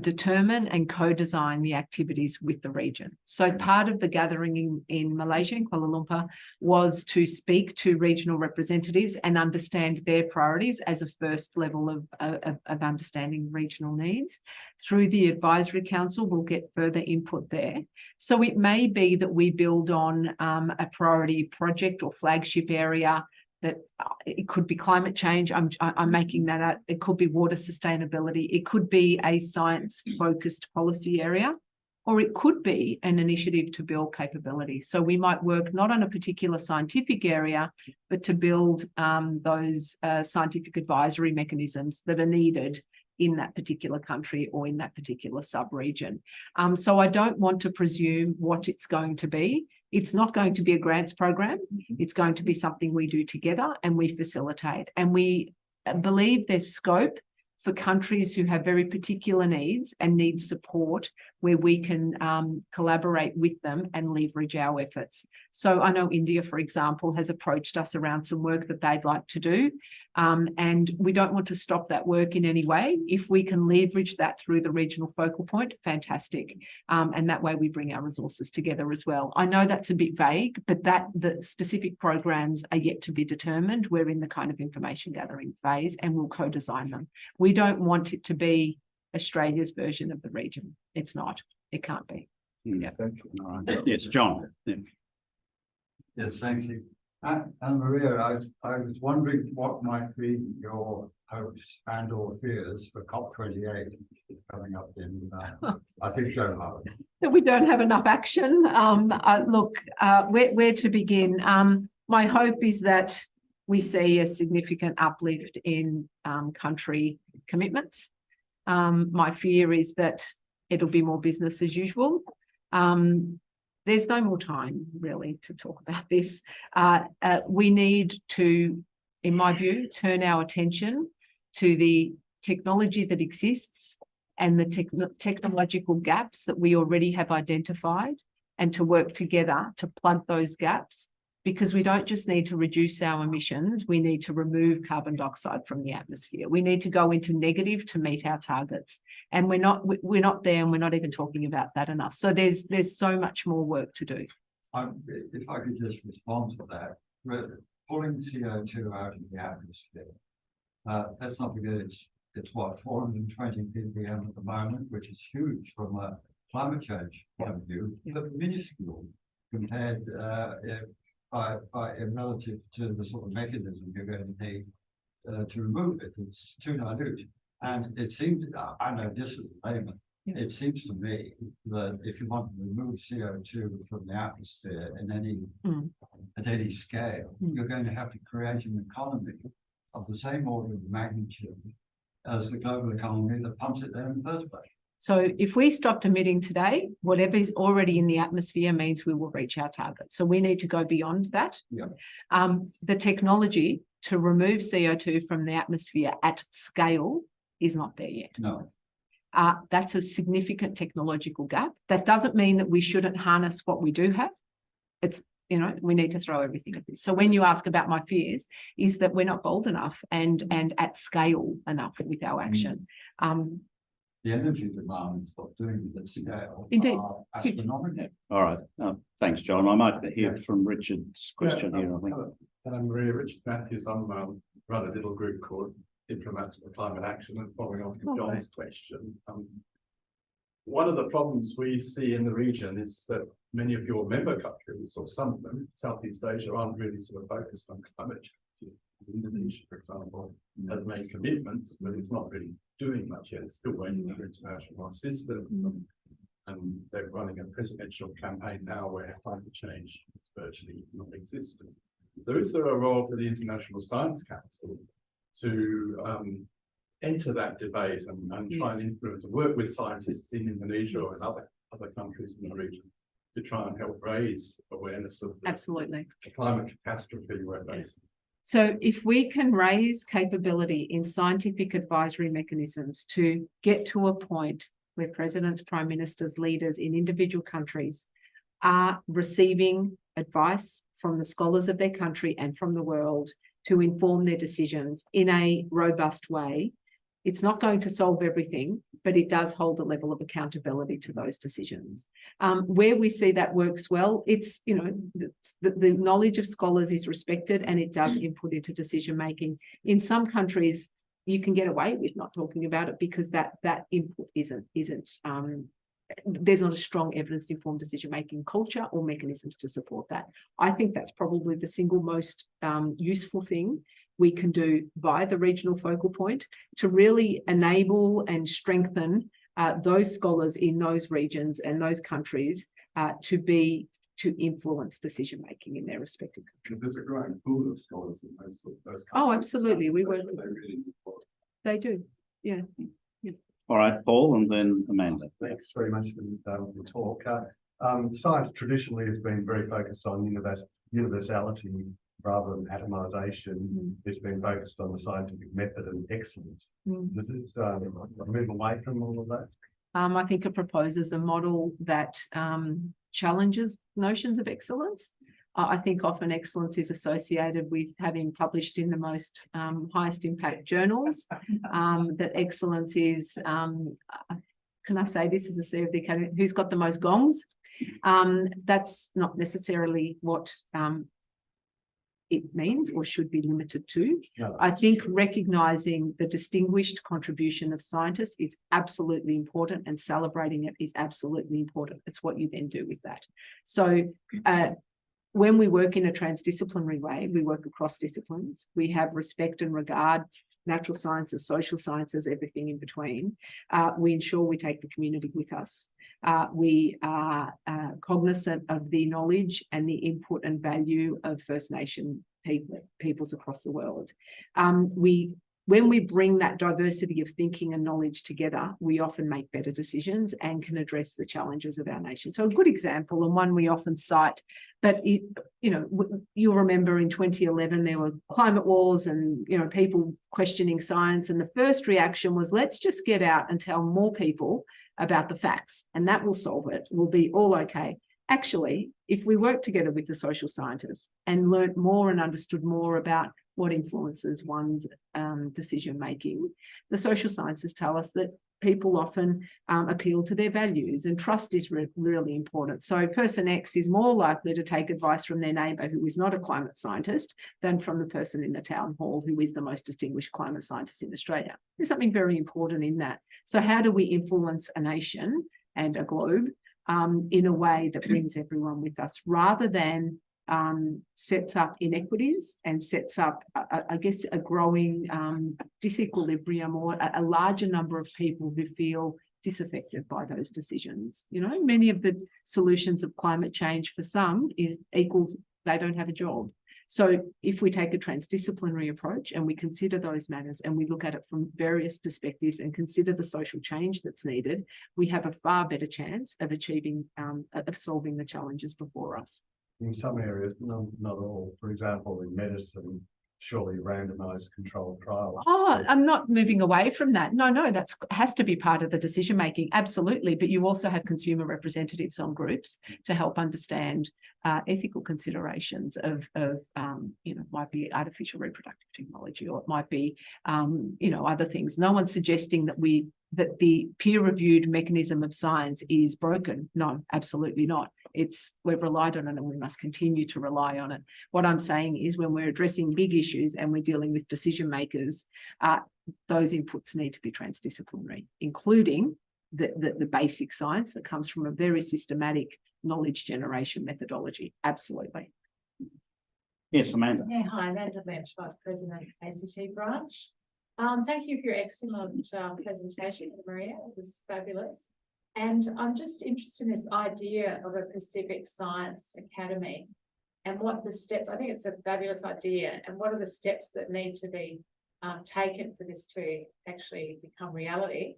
determine and co-design the activities with the region. So part of the gathering in Malaysia, in Kuala Lumpur, was to speak to regional representatives and understand their priorities as a first level of understanding regional needs. Through the advisory council, we'll get further input there. So it may be that we build on a priority project or flagship area that it could be climate change. I'm making that out. It could be water sustainability. It could be a science-focused policy area, or it could be an initiative to build capability. So we might work not on a particular scientific area, but to build those scientific advisory mechanisms that are needed in that particular country or in that particular sub-region. So I don't want to presume what it's going to be. It's not going to be a grants program. It's going to be something we do together and we facilitate. And we believe there's scope for countries who have very particular needs and need support where we can collaborate with them and leverage our efforts. So I know India, for example, has approached us around some work that they'd like to do. And we don't want to stop that work in any way. If we can leverage that through the regional focal point, fantastic. And that way we bring our resources together as well. I know that's a bit vague, but the specific programs are yet to be determined. We're in the kind of information gathering phase and we'll co-design them. We don't want it to be Australia's version of the region. It's not. It can't be. Yeah. Thank you. All right. Yes, John. Yeah. Yes, thank you. And Maria, I was wondering what might be your hopes and or fears for COP28 coming up in, I think, Johannesburg. That we don't have enough action. Look, where to begin? My hope is that we see a significant uplift in country commitments. My fear is that it'll be more business as usual. There's no more time really to talk about this. We need to, in my view, turn our attention to the technology that exists and the technological gaps that we already have identified, and to work together to plug those gaps, because we don't just need to reduce our emissions, we need to remove carbon dioxide from the atmosphere. We need to go into negative to meet our targets. And we're not there, and we're not even talking about that enough. So there's so much more work to do. If I could just respond to that, we're pulling CO2 out of the atmosphere. Let's not forget it's what, 420 ppm at the moment, which is huge from a climate change point of view, but minuscule compared relative to the sort of mechanism you're going to need to remove it. It's too dilute. And it seems, I know this is a layman, it seems to me that if you want to remove CO2 from the atmosphere in at any scale, you're going to have to create an economy of the same order of magnitude as the global economy that pumps it there in the first place. So if we stopped emitting today, whatever is already in the atmosphere means we will reach our target. So we need to go beyond that. Yeah. The technology to remove CO2 from the atmosphere at scale is not there yet. No. That's a significant technological gap. That doesn't mean that we shouldn't harness what we do have. It's, we need to throw everything at this. So when you ask about my fears, is that we're not bold enough and at scale enough with our action. The energy demands of doing it at scale Indeed. are astronomical. All right. Thanks, John. I might hear from Richard's question here, I think. Hello, Maria. Richard Matthews. I'm run a little group called Diplomats for Climate Action, and following on from John's question, one of the problems we see in the region is that many of your member countries, or some of them, Southeast Asia, aren't really sort of focused on climate change. Indonesia, for example, has made commitments, but it's not really doing much yet. It's still waiting for international assistance. And they're running a presidential campaign now where climate change is virtually non-existent. Is there a role for the International Science Council to enter that debate and try and influence and work with scientists in Indonesia or in other countries in the region to try and help raise awareness of the climate catastrophe we're facing? So if we can raise capability in scientific advisory mechanisms to get to a point where presidents, prime ministers, leaders in individual countries are receiving advice from the scholars of their country and from the world to inform their decisions in a robust way, it's not going to solve everything, but it does hold a level of accountability to those decisions. Where we see that works well, it's, the knowledge of scholars is respected and it does input into decision-making. In some countries, you can get away with not talking about it because that input isn't there's not a strong evidence-informed decision-making culture or mechanisms to support that. I think that's probably the single most useful thing we can do via the regional focal point to really enable and strengthen those scholars in those regions and those countries to influence decision-making in their respective countries. There's a growing pool of scholars in those countries. Oh, absolutely. We work with They're them. really important. They do. Yeah. All right, Paul, and then Amanda. Thanks very much for the talk. Science traditionally has been very focused on universality rather than atomization. It's been focused on the scientific method and excellence. Does it move away from all of that? I think it proposes a model that challenges notions of excellence. I think often excellence is associated with having published in the most highest impact journals. That excellence is, can I say this as a CEO of the Academy, who's got the most gongs? That's not necessarily what it means or should be limited to. No. I think recognising the distinguished contribution of scientists is absolutely important, and celebrating it is absolutely important. It's what you then do with that. So when we work in a transdisciplinary way, we work across disciplines. We have respect and regard, natural sciences, social sciences, everything in between. We ensure we take the community with us. We are cognizant of the knowledge and the input and value of First Nation peoples across the world. When we bring that diversity of thinking and knowledge together, we often make better decisions and can address the challenges of our nation. So a good example, and one we often cite, but you'll remember in 2011, there were climate wars and, people questioning science. And the first reaction was, let's just get out and tell more people about the facts, and that will solve it. We'll be all okay. Actually, if we work together with the social scientists and learnt more and understood more about what influences one's decision-making, the social sciences tell us that people often appeal to their values, and trust is really important. So person X is more likely to take advice from their neighbour who is not a climate scientist than from the person in the town hall who is the most distinguished climate scientist in Australia. There's something very important in that. So how do we influence a nation and a globe in a way that brings everyone with us, rather than sets up inequities and sets up, I guess, a growing disequilibrium, or a larger number of people who feel disaffected by those decisions. Many of the solutions of climate change for some equals they don't have a job. So if we take a transdisciplinary approach and we consider those matters and we look at it from various perspectives and consider the social change that's needed, we have a far better chance of achieving, of solving the challenges before us. In some areas, not all. For example, in medicine, surely randomized controlled trials. Oh, I'm not moving away from that. No, that has to be part of the decision making. Absolutely. But you also have consumer representatives on groups to help understand ethical considerations of might be artificial reproductive technology, or it might be, other things. No one's suggesting that the peer-reviewed mechanism of science is broken. No, absolutely not. We've relied on it and we must continue to rely on it. What I'm saying is, when we're addressing big issues and we're dealing with decision makers, those inputs need to be transdisciplinary, including the basic science that comes from a very systematic knowledge generation methodology. Absolutely. Yes, Amanda. Yeah, hi, Amanda Lynch, Vice President, ACT Branch. Thank you for your excellent presentation, Maria. It was fabulous. And I'm just interested in this idea of a Pacific Science Academy and what the steps, I think it's a fabulous idea, and what are the steps that need to be taken for this to actually become reality.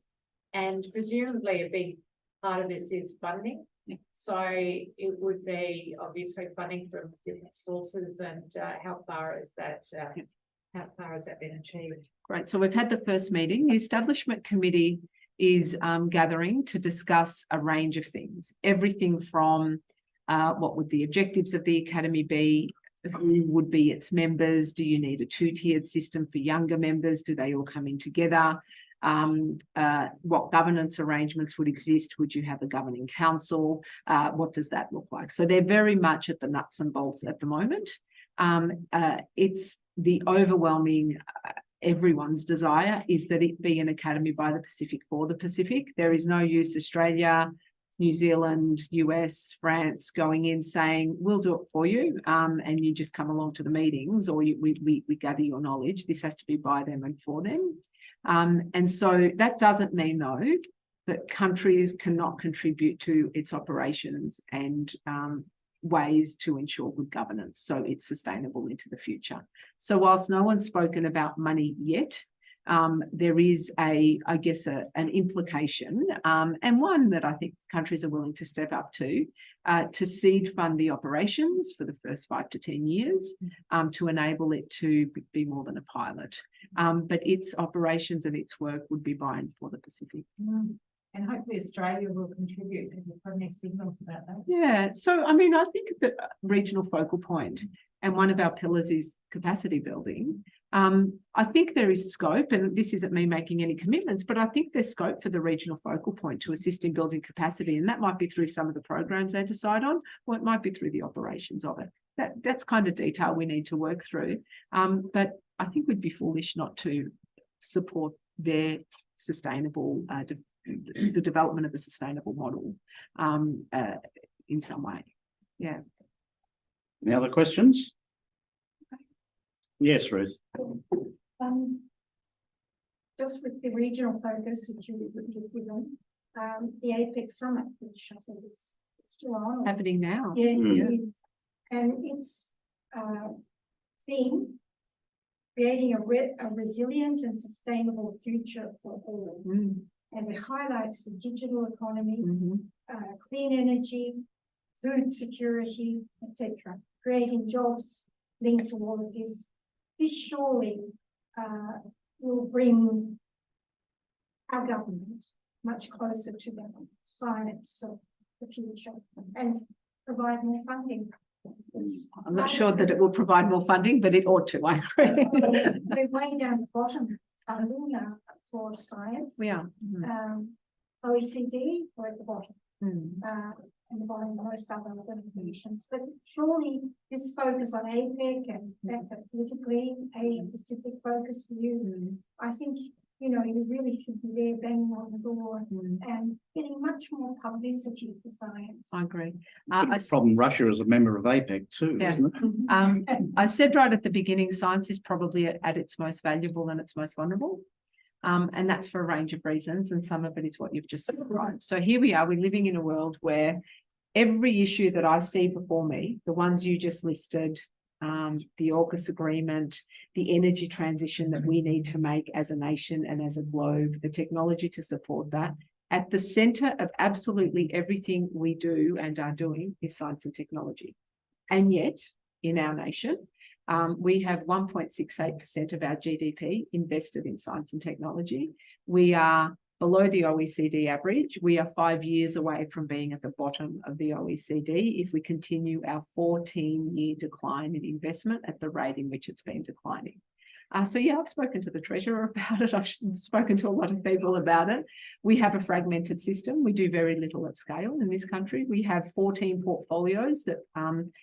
And presumably a big part of this is funding. So it would be obviously funding from different sources, and how far has that been achieved? Great. So we've had the first meeting. The Establishment Committee is gathering to discuss a range of things. Everything from what would the objectives of the Academy be? Who would be its members? Do you need a two-tiered system for younger members? Do they all come in together? What governance arrangements would exist? Would you have a governing council? What does that look like? So they're very much at the nuts and bolts at the moment. It's the overwhelming, everyone's desire is that it be an academy by the Pacific for the Pacific. There is no use Australia, New Zealand, US, France going in saying, we'll do it for you, and you just come along to the meetings, or we gather your knowledge. This has to be by them and for them. And so that doesn't mean, though, that countries cannot contribute to its operations and ways to ensure good governance, so it's sustainable into the future. So whilst no one's spoken about money yet, there is an implication, and one that I think countries are willing to step up to seed fund the operations for the first 5 to 10 years, to enable it to be more than a pilot. But its operations and its work would be by and for the Pacific. And hopefully Australia will contribute from their signals about that. Yeah, so I mean, I think the regional focal point, and one of our pillars is capacity building. I think there is scope, and this isn't me making any commitments, but I think there's scope for the regional focal point to assist in building capacity, and that might be through some of the programs they decide on, or it might be through the operations of it. That's kind of detail we need to work through. But I think we'd be foolish not to support their sustainable the development of a sustainable model in some way. Yeah. Any other questions? Yes, Ruth. Just with the regional focus that you've given, the APEC summit, which I think is still on. Happening now. Yeah, it is. And its theme, creating a resilient and sustainable future for all. And it highlights the digital economy, clean energy, food security, etc., creating jobs linked to all of this. This surely will bring our government much closer to the science of the future and provide more funding. I'm not sure that it will provide more funding, but it ought to, I agree. We're way down the bottom funding for science. We are. OECD, we're at the bottom. And the bottom of most other organizations. But surely this focus on APEC and the fact that politically a Pacific focus for you, I think, you know, you really should be there banging on the door and getting much more publicity for science. I agree. Problem Russia is a member of APEC too, isn't it? I said right at the beginning, science is probably at its most valuable and its most vulnerable. And that's for a range of reasons, and some of it is what you've just described. So here we are, we're living in a world where every issue that I see before me, the ones you just listed, the AUKUS agreement, the energy transition that we need to make as a nation and as a globe, the technology to support that, at the centre of absolutely everything we do and are doing is science and technology. And yet, in our nation, we have 1.68% of our GDP invested in science and technology. We are below the OECD average. We are 5 years away from being at the bottom of the OECD if we continue our 14-year decline in investment at the rate in which it's been declining. So yeah, I've spoken to the Treasurer about it. I've spoken to a lot of people about it. We have a fragmented system. We do very little at scale in this country. We have 14 portfolios that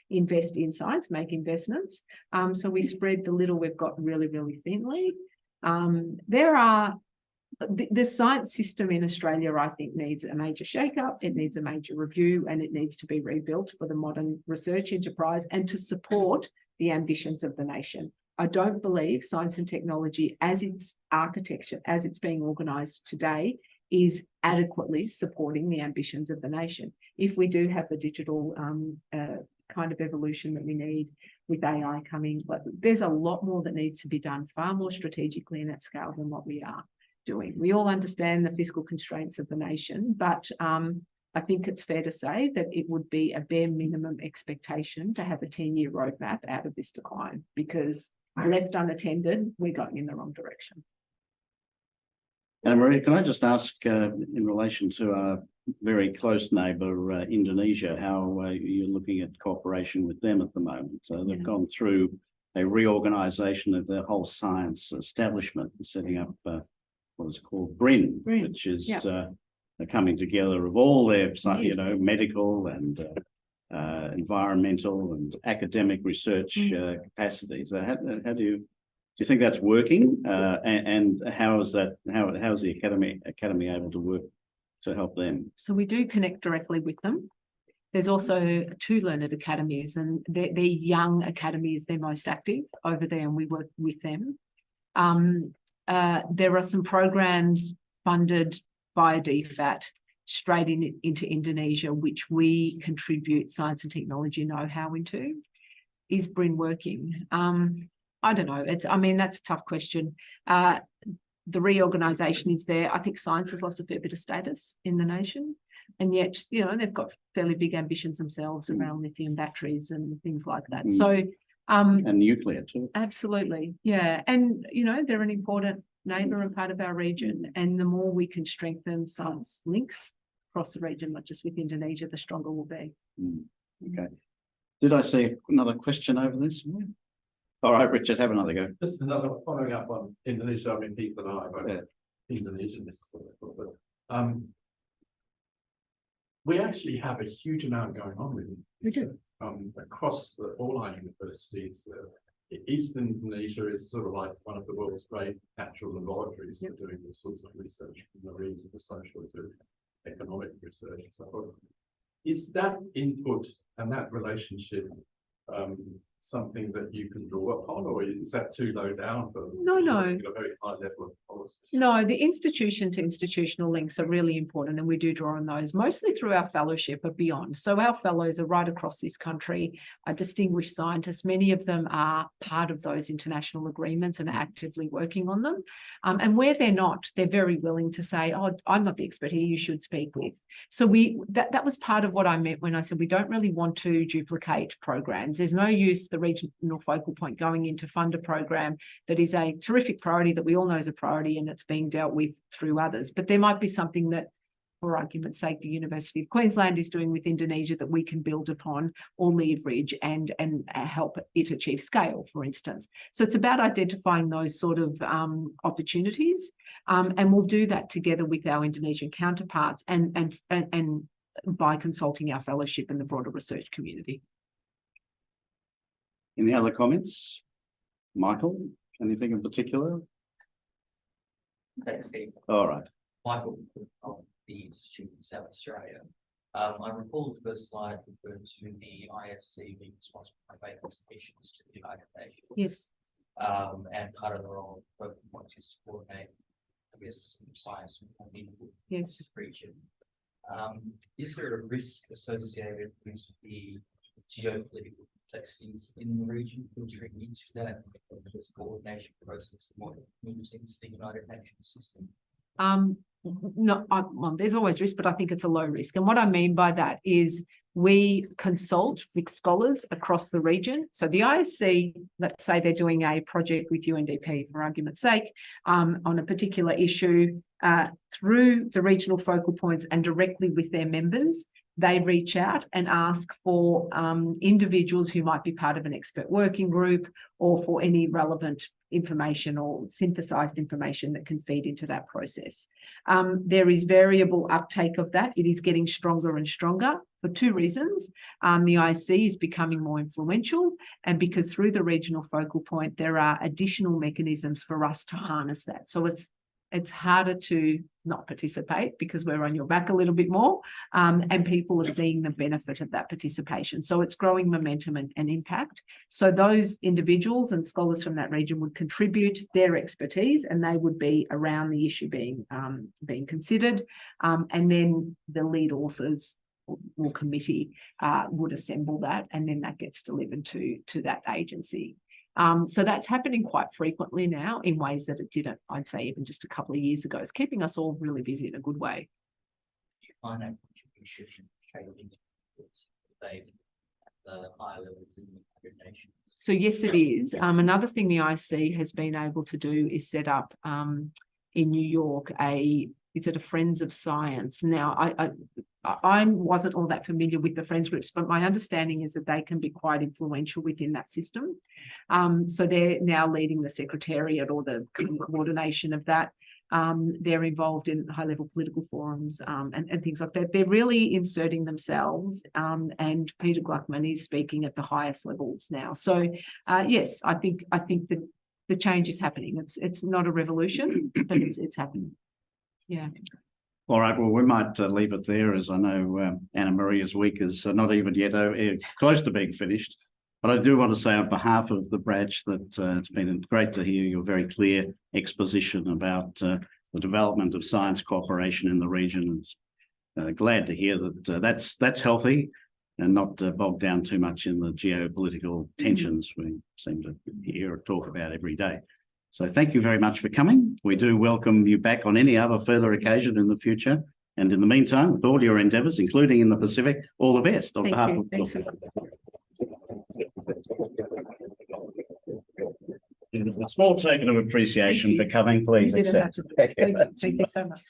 invest in science, make investments. So we spread the little we've got really, really thinly. The science system in Australia, I think, needs a major shake-up, it needs a major review, and it needs to be rebuilt for the modern research enterprise and to support the ambitions of the nation. I don't believe science and technology as its architecture, as it's being organised today, is adequately supporting the ambitions of the nation. If we do have the digital kind of evolution that we need with AI coming, but there's a lot more that needs to be done far more strategically and at scale than what we are doing. We all understand the fiscal constraints of the nation, but I think it's fair to say that it would be a bare minimum expectation to have a 10-year roadmap out of this decline, because left unattended, we're going in the wrong direction. And Maria, can I just ask in relation to our very close neighbour, Indonesia, how you're looking at cooperation with them at the moment? They've gone through a reorganisation of their whole science establishment, setting up what is called BRIN, which is the coming together of all their, you know, medical and environmental and academic research capacities. How do you think that's working? And how is that? How is the academy able to work to help them? So we do connect directly with them. There's also 2 learned academies, and they're young academies. They're most active over there, and we work with them. There are some programs funded via DFAT straight into Indonesia, which we contribute science and technology know-how into. Is BRIN working? I don't know. I mean, that's a tough question. The reorganisation is there. I think science has lost a fair bit of status in the nation. And yet, you know, they've got fairly big ambitions themselves around lithium batteries and things like that. So, and nuclear too. Absolutely. Yeah. And, you know, they're an important neighbour and part of our region. And the more we can strengthen science links across the region, not just with Indonesia, the stronger we'll be. Okay. Did I see another question over this? All right, Richard, have another go. Just another following up on Indonesia. I mean, Heath and I both Indonesian. We actually have a huge amount going on with it. We do. Across all our universities. Eastern Indonesia is sort of like one of the world's great natural laboratories for doing all sorts of research from the region to social to economic research and so on. Is that input and that relationship something that you can draw upon, or is that too low down for No. a very high level of policy? No, the institution to institutional links are really important, and we do draw on those mostly through our fellowship or beyond. So our fellows are right across this country, are distinguished scientists. Many of them are part of those international agreements and are actively working on them. And where they're not, they're very willing to say, oh, I'm not the expert here, you should speak with. So that was part of what I meant when I said we don't really want to duplicate programs. There's no use the regional focal point going in to fund a program that is a terrific priority that we all know is a priority and it's being dealt with through others. But there might be something that, for argument's sake, the University of Queensland is doing with Indonesia that we can build upon or leverage and help it achieve scale, for instance. So it's about identifying those sort of opportunities, and we'll do that together with our Indonesian counterparts and by consulting our fellowship and the broader research community. Any other comments? Michael, anything in particular? Thanks, Steve. All right. Michael of the Institute of South Australia. I recall the first slide referred to the ISC being responsible for making submissions to the United Nations. Yes. And part of the role of focal points is to coordinate, I guess, science and input in Yes. this region. Is there a risk associated with the geopolitical complexities in the region filtering into that this coordination process and what moves into the United Nations system? No, well, there's always risk, but I think it's a low risk. And what I mean by that is we consult with scholars across the region. So the ISC, let's say they're doing a project with UNDP, for argument's sake, on a particular issue, through the regional focal points and directly with their members, they reach out and ask for individuals who might be part of an expert working group or for any relevant information or synthesized information that can feed into that process. There is variable uptake of that. It is getting stronger and stronger for two reasons. The ISC is becoming more influential, and because through the regional focal point, there are additional mechanisms for us to harness that. So it's harder to not participate because we're on your back a little bit more, and people are seeing the benefit of that participation. So it's growing momentum and impact. So those individuals and scholars from that region would contribute their expertise, and they would be around the issue being considered. And then the lead authors or committee would assemble that, and then that gets delivered to that agency. So that's happening quite frequently now in ways that it didn't, I'd say, even just a couple of years ago. It's keeping us all really busy in a good way. Do you find that contribution changing at the higher levels in the United Nations? So yes, it is. Another thing the IC has been able to do is set up in New York is it a Friends of Science? Now, I wasn't all that familiar with the Friends groups, but my understanding is that they can be quite influential within that system. So they're now leading the secretariat or the coordination of that. They're involved in high-level political forums and things like that. They're really inserting themselves, and Peter Gluckman is speaking at the highest levels now. So yes, I think that the change is happening. It's not a revolution, but it's happening. Yeah. All right, well, we might leave it there, as I know Anna Maria's week is not even yet close to being finished. But I do want to say on behalf of the branch that it's been great to hear your very clear exposition about the development of science cooperation in the region. It's glad to hear that that's healthy and not bogged down too much in the geopolitical tensions we seem to hear or talk about every day. So thank you very much for coming. We do welcome you back on any other further occasion in the future. And in the meantime, with all your endeavours, including in the Pacific, all the best on Thank behalf you. of. Thanks. A small token of appreciation for coming, please You didn't have accept. to. Thank you so much.